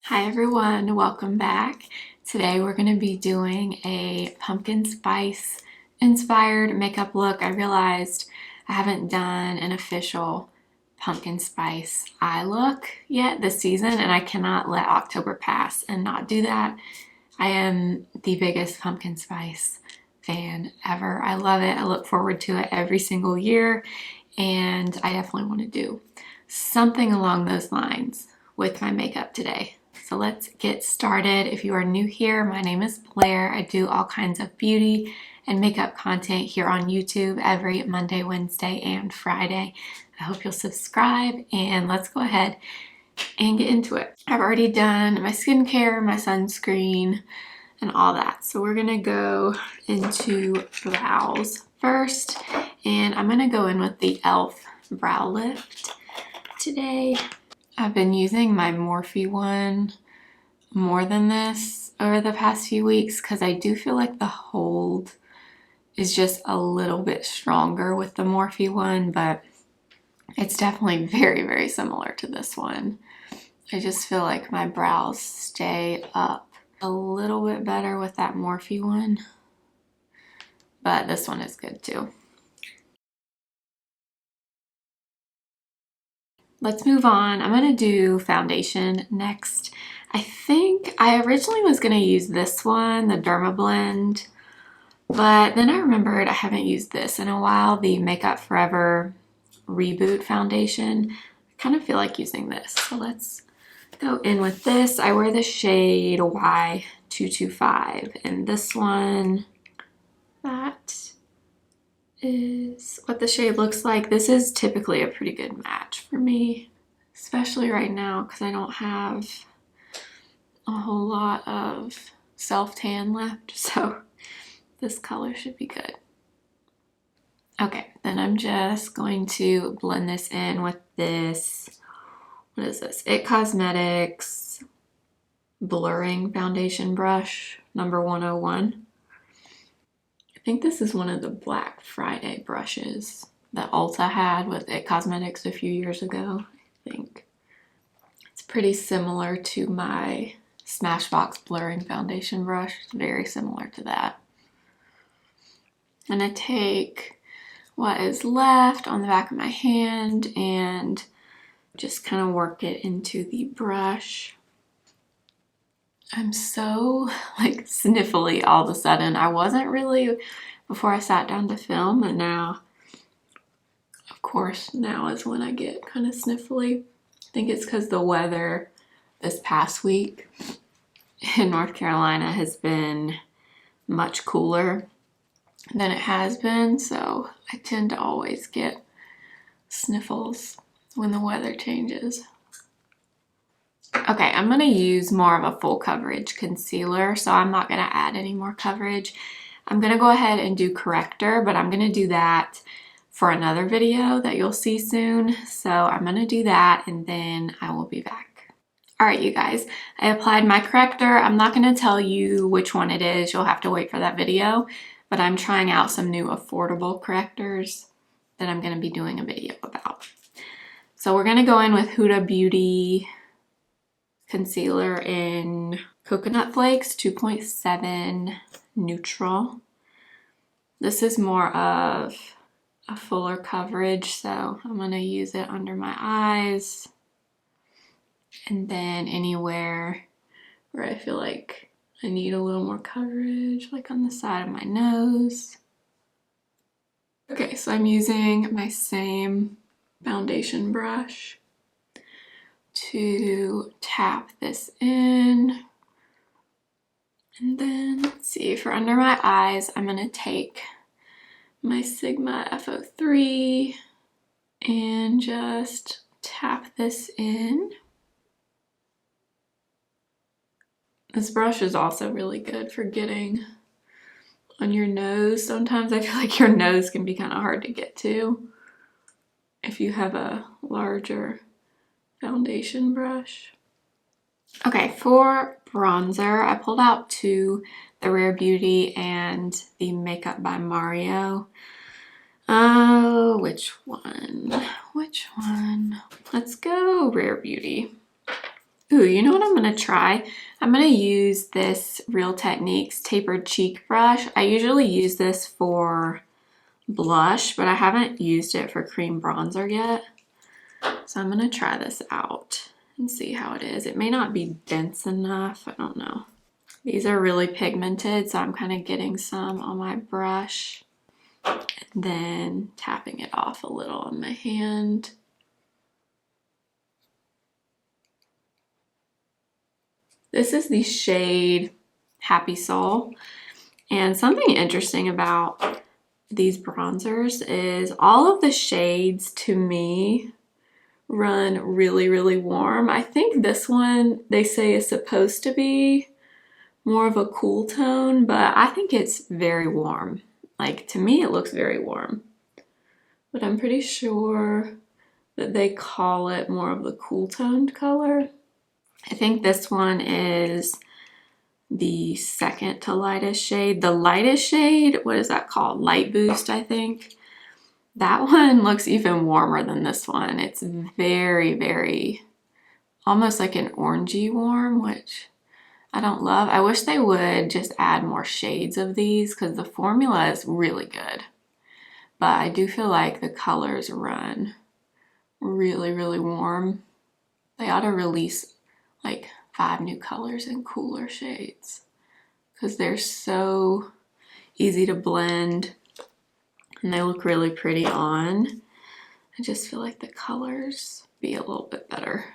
Hi everyone, welcome back. Today we're going to be doing a pumpkin spice inspired makeup look. I realized I haven't done an official pumpkin spice eye look yet this season, and I cannot let October pass and not do that. I am the biggest pumpkin spice fan ever. I love it. I look forward to it every single year, and I definitely want to do something along those lines with my makeup today. So let's get started. If you are new here, my name is Blair. I do all kinds of beauty and makeup content here on YouTube every Monday, Wednesday, and Friday. I hope you'll subscribe, and let's go ahead and get into it. I've already done my skincare, my sunscreen, and all that. So we're gonna go into brows first, and I'm gonna go in with the e.l.f. Brow Lift today. I've been using my Morphe one more than this over the past few weeks because I do feel like the hold is just a little bit stronger with the Morphe one, but it's definitely very, very similar to this one. I just feel like my brows stay up a little bit better with that Morphe one, but this one is good too. Let's move on. I'm going to do foundation next. I think I originally was going to use this one, the Derma Blend, but then I remembered I haven't used this in a while, the Makeup Forever Reboot foundation. I kind of feel like using this, so let's go in with this. I wear the shade Y225, and this one, that is what the shade looks like. This is typically a pretty good match for me, especially right now because I don't have a whole lot of self-tan left, so this color should be good. Okay, then I'm just going to blend this in with this, what is this? It Cosmetics Blurring Foundation Brush, number 101. I think this is one of the Black Friday brushes that Ulta had with It Cosmetics a few years ago, I think. It's pretty similar to my Smashbox Blurring Foundation brush. It's very similar to that. I'm going to take what is left on the back of my hand and just kind of work it into the brush. I'm so sniffly all of a sudden. I wasn't really before I sat down to film, and now, of course, now is when I get kind of sniffly. I think it's because the weather this past week in North Carolina has been much cooler than it has been, so I tend to always get sniffles when the weather changes. Okay, I'm going to use more of a full coverage concealer, so I'm not going to add any more coverage. I'm going to go ahead and do corrector, but I'm going to do that for another video that you'll see soon. So I'm going to do that, and then I will be back. All right, you guys, I applied my corrector. I'm not going to tell you which one it is. You'll have to wait for that video, but I'm trying out some new affordable correctors that I'm going to be doing a video about. So we're going to go in with Huda Beauty concealer in Coconut Flakes 2.7 neutral. This is more of a fuller coverage, so I'm going to use it under my eyes and then anywhere where I feel like I need a little more coverage, like on the side of my nose. Okay, so I'm using my same foundation brush to tap this in, and then let's see, for under my eyes I'm going to take my Sigma F03 and just tap this in. This brush is also really good for getting on your nose. Sometimes I feel like your nose can be kind of hard to get to if you have a larger foundation brush. Okay, for bronzer, I pulled out two, the Rare Beauty and the Makeup by Mario. Oh, which one? Which one? Let's go Rare Beauty. Ooh, you know what I'm gonna try? I'm gonna use this Real Techniques tapered cheek brush. I usually use this for blush, but I haven't used it for cream bronzer yet. So I'm gonna try this out and see how it is. It may not be dense enough, I don't know. These are really pigmented, so I'm kind of getting some on my brush and then tapping it off a little on my hand. This is the shade Happy Soul. And something interesting about these bronzers is all of the shades to me run really, really warm. I think this one they say is supposed to be more of a cool tone, but I think it's very warm. Like, to me, it looks very warm. But I'm pretty sure that they call it more of the cool toned color. I think this one is the second to lightest shade. The lightest shade, what is that called? Light Boost, I think. That one looks even warmer than this one. It's very, very, almost like an orangey warm, which I don't love. I wish they would just add more shades of these because the formula is really good. But I do feel like the colors run really, really warm. They ought to release like 5 new colors in cooler shades because they're so easy to blend and they look really pretty on. I just feel like the colors be a little bit better.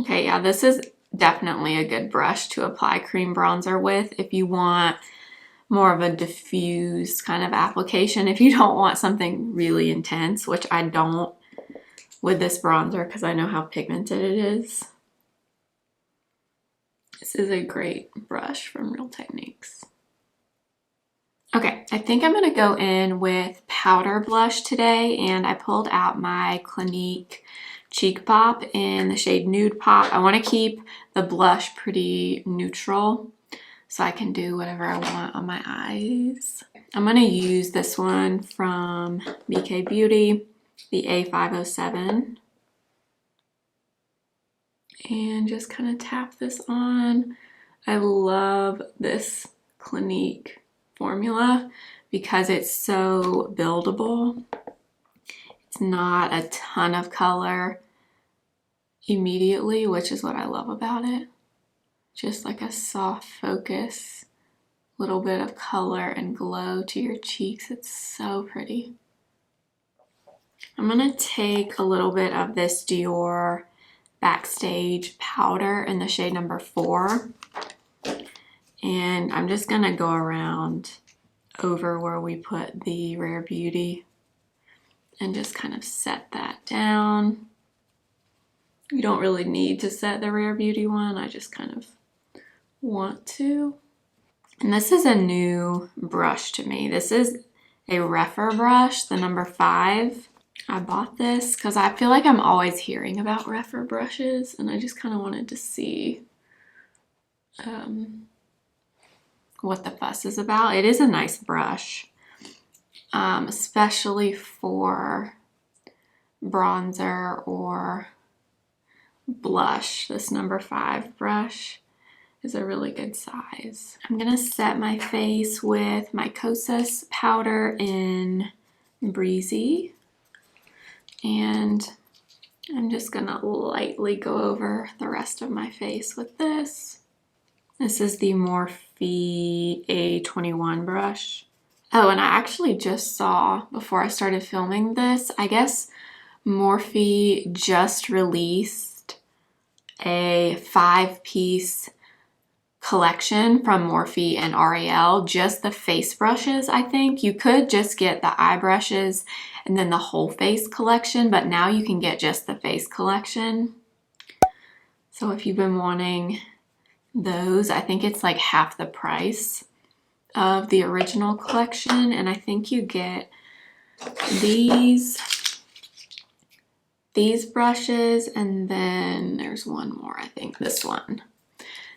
Okay, yeah, this is definitely a good brush to apply cream bronzer with if you want more of a diffused kind of application. If you don't want something really intense, which I don't with this bronzer because I know how pigmented it is. This is a great brush from Real Techniques. Okay, I think I'm going to go in with powder blush today, and I pulled out my Clinique Cheek Pop in the shade Nude Pop. I want to keep the blush pretty neutral so I can do whatever I want on my eyes. I'm going to use this one from BK Beauty, the A507. And just kind of tap this on. I love this Clinique formula because it's so buildable. It's not a ton of color immediately, which is what I love about it. Just like a soft focus, little bit of color and glow to your cheeks. It's so pretty. I'm gonna take a little bit of this Dior Backstage powder in the shade number 4. And I'm just gonna go around over where we put the Rare Beauty and just kind of set that down. You don't really need to set the Rare Beauty one, I just kind of want to. And this is a new brush to me. This is a Refer brush, the number 5. I bought this because I feel like I'm always hearing about Refer brushes and I just kind of wanted to see what the fuss is about. It is a nice brush, especially for bronzer or blush. This number 5 brush is a really good size. I'm gonna set my face with my Kosas powder in Breezy, and I'm just gonna lightly go over the rest of my face with this. This is the Morphe A21 brush. Oh, and I actually just saw, before I started filming this, I guess Morphe just released a 5-piece collection from Morphe and Ariel, just the face brushes, I think. You could just get the eye brushes and then the whole face collection, but now you can get just the face collection. So if you've been wanting those, I think it's like half the price of the original collection, and I think you get these brushes, and then there's one more, I think this one.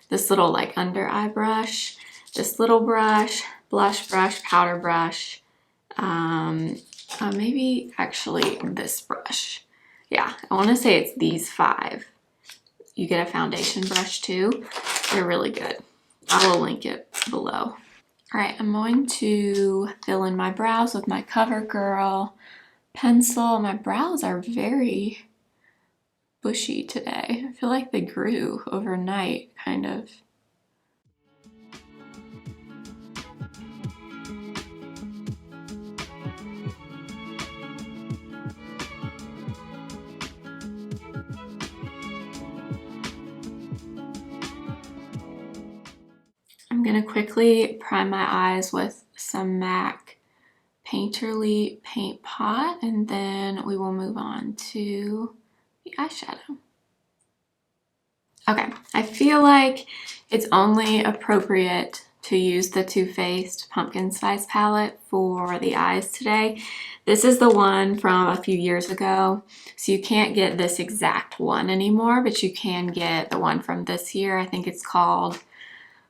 This little like under eye brush, this little brush, blush brush, powder brush, maybe actually this brush. Yeah, I want to say it's these 5. you get a foundation brush too. They're really good. I will link it below. All right, I'm going to fill in my brows with my CoverGirl pencil. My brows are very bushy today. I feel like they grew overnight, kind of. I'm gonna quickly prime my eyes with some MAC Painterly Paint Pot, and then we will move on to the eyeshadow. Okay, I feel like it's only appropriate to use the Too Faced Pumpkin Spice palette for the eyes today. This is the one from a few years ago, so you can't get this exact one anymore, but you can get the one from this year. I think it's called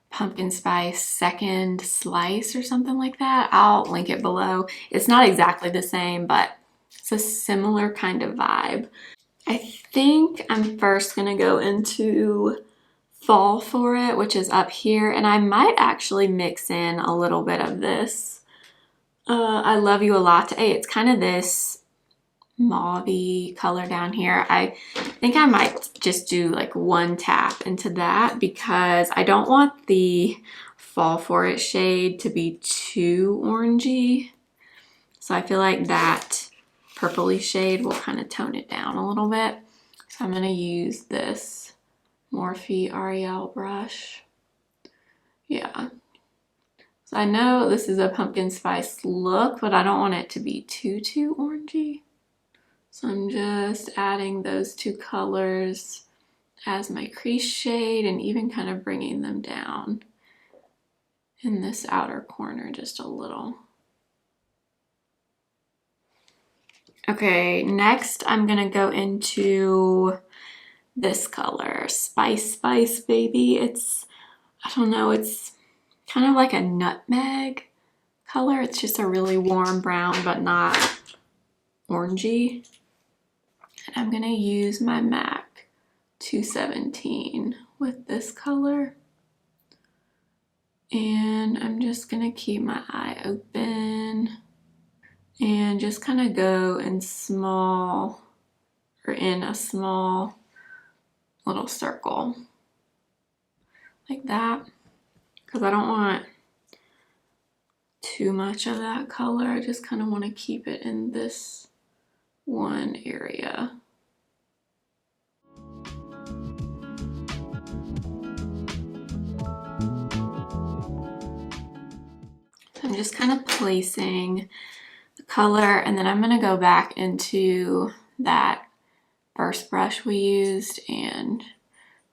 Pumpkin Spice Second Slice or something like that. I'll link it below. It's not exactly the same, but it's a similar kind of vibe. I think I'm first gonna go into Fall for it, which is up here, and I might actually mix in a little bit of this I Love You a Latte. It's kind of this mauve-y color down here. I think I might just do like one tap into that because I don't want the Fall for It shade to be too orangey. So I feel like that purpley shade will kind of tone it down a little bit. So I'm gonna use this Morphe Ariel brush. Yeah. So I know this is a pumpkin spice look, but I don't want it to be too orangey. So I'm just adding those two colors as my crease shade and even kind of bringing them down in this outer corner just a little. Okay, next I'm gonna go into this color, Spice Baby. I don't know, it's kind of like a nutmeg color. It's just a really warm brown, but not orangey. And I'm gonna use my MAC 217 with this color. And I'm just gonna keep my eye open and just kind of go in small, or in a small little circle like that, because I don't want too much of that color. I just kind of want to keep it in this one area. I'm just kind of placing the color, and then I'm going to go back into that first brush we used and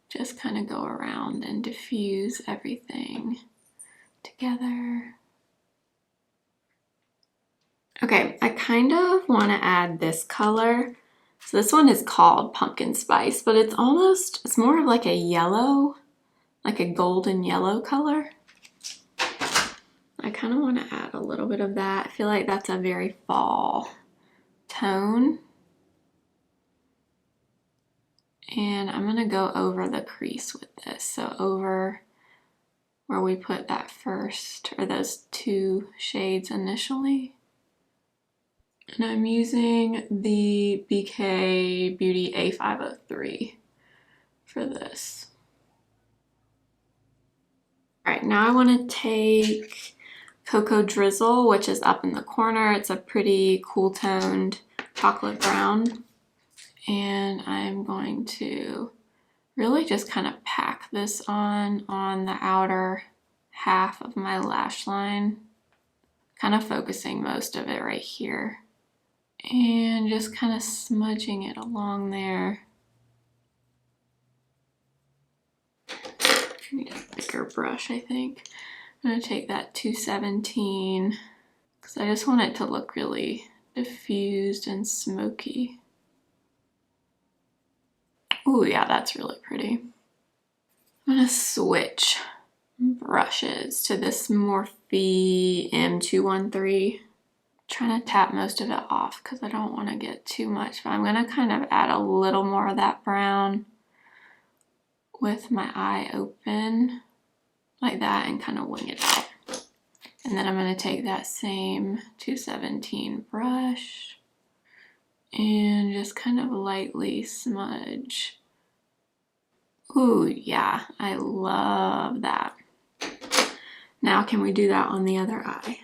just kind of go around and diffuse everything together. Okay, I kind of want to add this color. So this one is called Pumpkin Spice, but it's more of like a yellow, like a golden yellow color. I kind of want to add a little bit of that. I feel like that's a very fall tone. And I'm going to go over the crease with this. So over where we put that first, or those two shades initially. And I'm using the BK Beauty A503 for this. All right, now I want to take Cocoa Drizzle, which is up in the corner. It's a pretty cool toned chocolate brown. And I'm going to really just kind of pack this on the outer half of my lash line, kind of focusing most of it right here. And just kind of smudging it along there. I need a bigger brush, I think. I'm going to take that 217 because I just want it to look really diffused and smoky. Ooh, yeah, that's really pretty. I'm going to switch brushes to this Morphe M213. Trying to tap most of it off because I don't want to get too much, but I'm going to kind of add a little more of that brown with my eye open like that and kind of wing it out. And then I'm going to take that same 217 brush and just kind of lightly smudge. Ooh, yeah, I love that. Now can we do that on the other eye?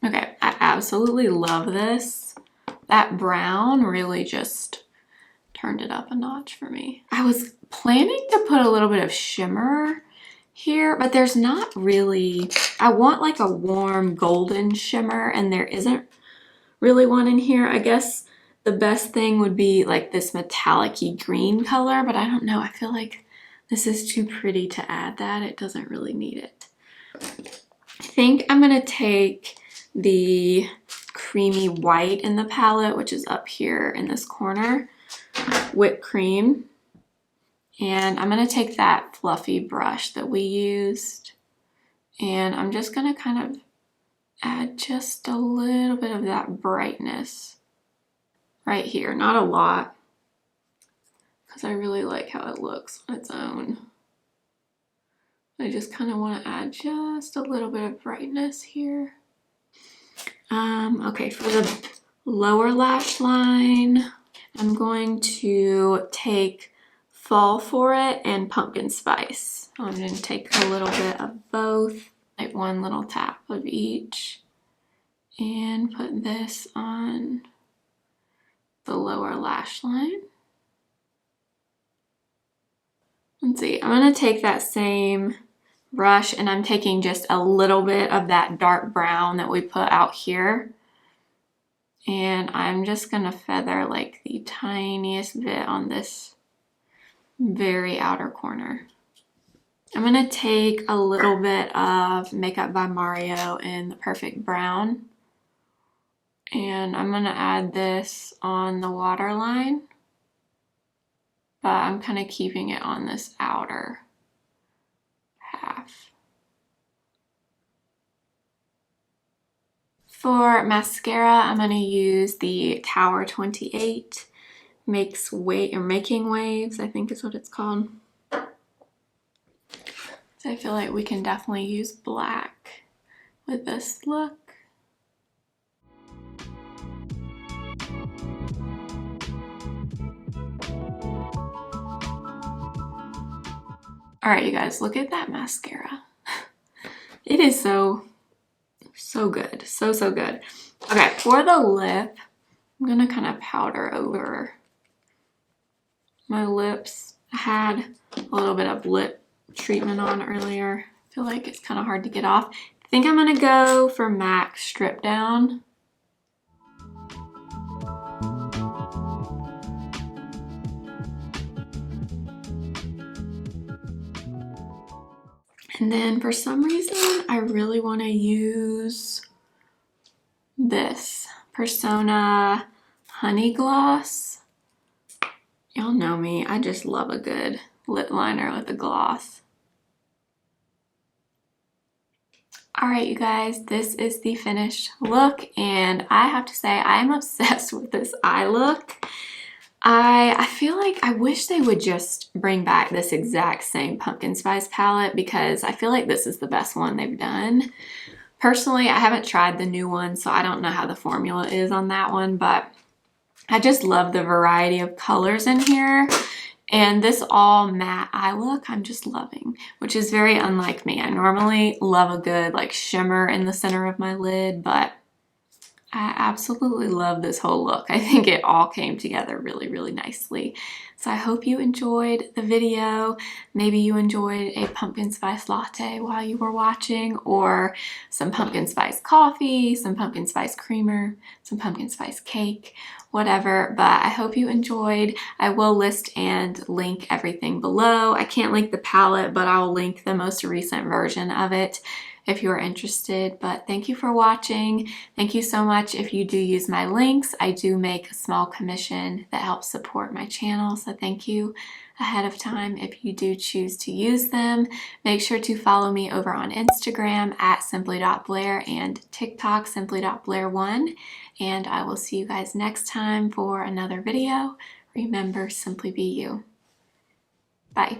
Okay, I absolutely love this. That brown really just turned it up a notch for me. I was planning to put a little bit of shimmer here, but there's not really. I want like a warm golden shimmer, and there isn't really one in here. I guess the best thing would be like this metallic-y green color, but I don't know. I feel like this is too pretty to add that. It doesn't really need it. I think I'm gonna take the creamy white in the palette, which is up here in this corner, whipped cream. And I'm gonna take that fluffy brush that we used, and I'm just gonna kind of add just a little bit of that brightness right here. Not a lot, because I really like how it looks on its own. I just kind of want to add just a little bit of brightness here. Okay, for the lower lash line, I'm going to take Fall For It and Pumpkin Spice. I'm going to take a little bit of both, like one little tap of each, and put this on the lower lash line. Let's see, I'm going to take that same brush and I'm taking just a little bit of that dark brown that we put out here, and I'm just going to feather like the tiniest bit on this very outer corner. I'm going to take a little bit of Makeup by Mario in the Perfect Brown, and I'm going to add this on the waterline, but I'm kind of keeping it on this outer half. For mascara, I'm going to use the Tower 28 Making Waves, I think is what it's called. So I feel like we can definitely use black with this look. All right, you guys, look at that mascara. It is so good. So good. Okay, for the lip, I'm gonna kind of powder over my lips. I had a little bit of lip treatment on earlier. I feel like it's kind of hard to get off. I think I'm gonna go for MAC Stripdown. And then for some reason, I really want to use this Persona Honey Gloss. Y'all know me, I just love a good lip liner with a gloss. All right, you guys, this is the finished look, and I have to say I am obsessed with this eye look. I feel like I wish they would just bring back this exact same pumpkin spice palette, because I feel like this is the best one they've done. Personally, I haven't tried the new one, so I don't know how the formula is on that one, but I just love the variety of colors in here. And this all matte eye look, I'm just loving, which is very unlike me. I normally love a good like shimmer in the center of my lid, but I absolutely love this whole look. I think it all came together really nicely. So I hope you enjoyed the video. Maybe you enjoyed a pumpkin spice latte while you were watching, or some pumpkin spice coffee, some pumpkin spice creamer, some pumpkin spice cake, whatever. But I hope you enjoyed. I will list and link everything below. I can't link the palette, but I'll link the most recent version of it if you're interested. But thank you for watching. Thank you so much if you do use my links. I do make a small commission that helps support my channel, so thank you. ahead of time if you do choose to use them. Make sure to follow me over on Instagram at simply.blair and TikTok simply.blair1. And I will see you guys next time for another video. Remember, simply be you. Bye.